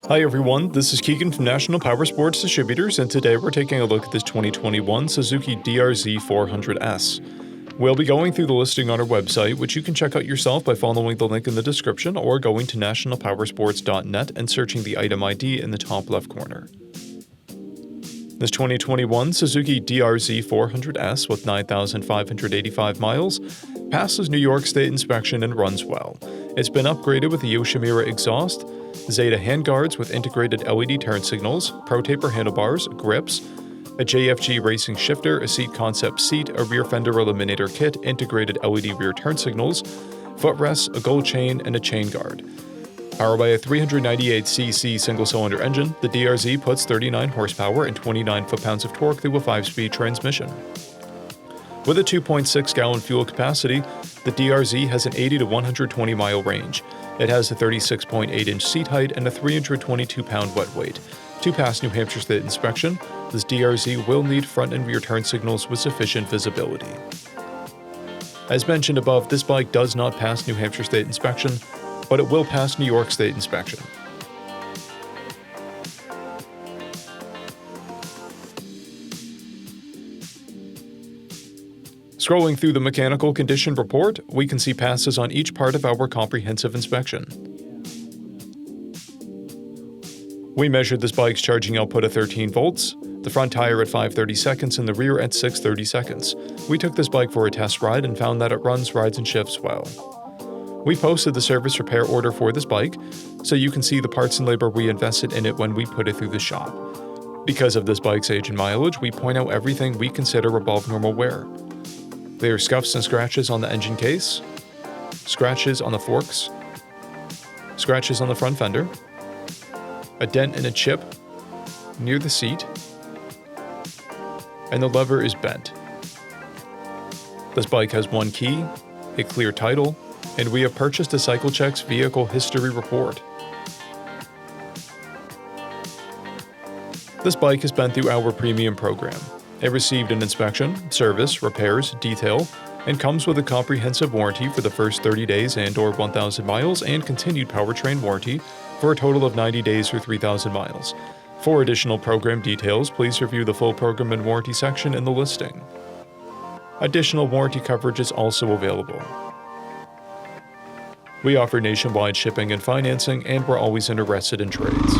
Hi everyone, this is Keegan from National Powersports Distributors, and today we're taking a look at this 2021 Suzuki DRZ400S. We'll be going through the listing on our website, which you can check out yourself by following the link in the description or going to nationalpowersports.net and searching the item ID in the top left corner. This 2021 Suzuki DRZ400S with 9,585 miles passes New York State inspection and runs well. It's been upgraded with a Yoshimura exhaust, Zeta handguards with integrated LED turn signals, Pro Taper handlebars, grips, a JFG racing shifter, a seat concept seat, a rear fender eliminator kit, integrated LED rear turn signals, footrests, a gold chain, and a chain guard. Powered by a 398cc single-cylinder engine, the DRZ puts 39 horsepower and 29 foot-pounds of torque through a 5-speed transmission. With a 2.6-gallon fuel capacity, the DRZ has an 80 to 120 mile range. It has a 36.8-inch seat height and a 322-pound wet weight. To pass New Hampshire State inspection, this DRZ will need front and rear turn signals with sufficient visibility. As mentioned above, this bike does not pass New Hampshire State inspection, but it will pass New York State inspection. Scrolling through the mechanical condition report, we can see passes on each part of our comprehensive inspection. We measured this bike's charging output at 13 volts, the front tire at 5/30 seconds and the rear at 6/30 seconds. We took this bike for a test ride and found that it runs, rides, and shifts well. We posted the service repair order for this bike, so you can see the parts and labor we invested in it when we put it through the shop. Because of this bike's age and mileage, we point out everything we consider above normal wear. There are scuffs and scratches on the engine case, scratches on the forks, scratches on the front fender, a dent and a chip near the seat, and the lever is bent. This bike has one key, a clear title, and we have purchased a CycleCheck's vehicle history report. This bike has been through our premium program. It received an inspection, service, repairs, detail, and comes with a comprehensive warranty for the first 30 days and/or 1,000 miles and continued powertrain warranty for a total of 90 days or 3,000 miles. For additional program details, please review the full program and warranty section in the listing. Additional warranty coverage is also available. We offer nationwide shipping and financing, and we're always interested in trades.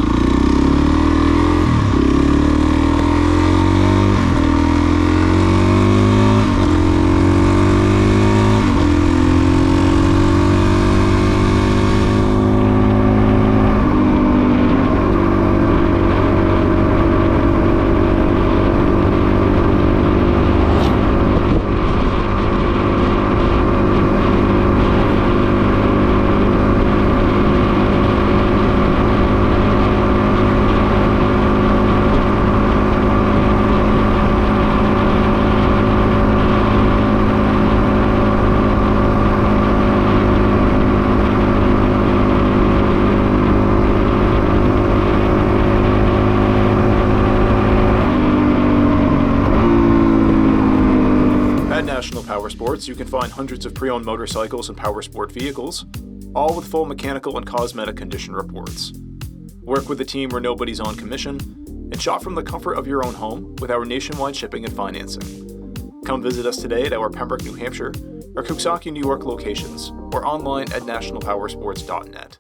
At National Powersports, you can find hundreds of pre-owned motorcycles and powersport vehicles, all with full mechanical and cosmetic condition reports. Work with a team where nobody's on commission, and shop from the comfort of your own home with our nationwide shipping and financing. Come visit us today at our Pembroke, New Hampshire, or Coxsackie, New York locations, or online at nationalpowersports.net.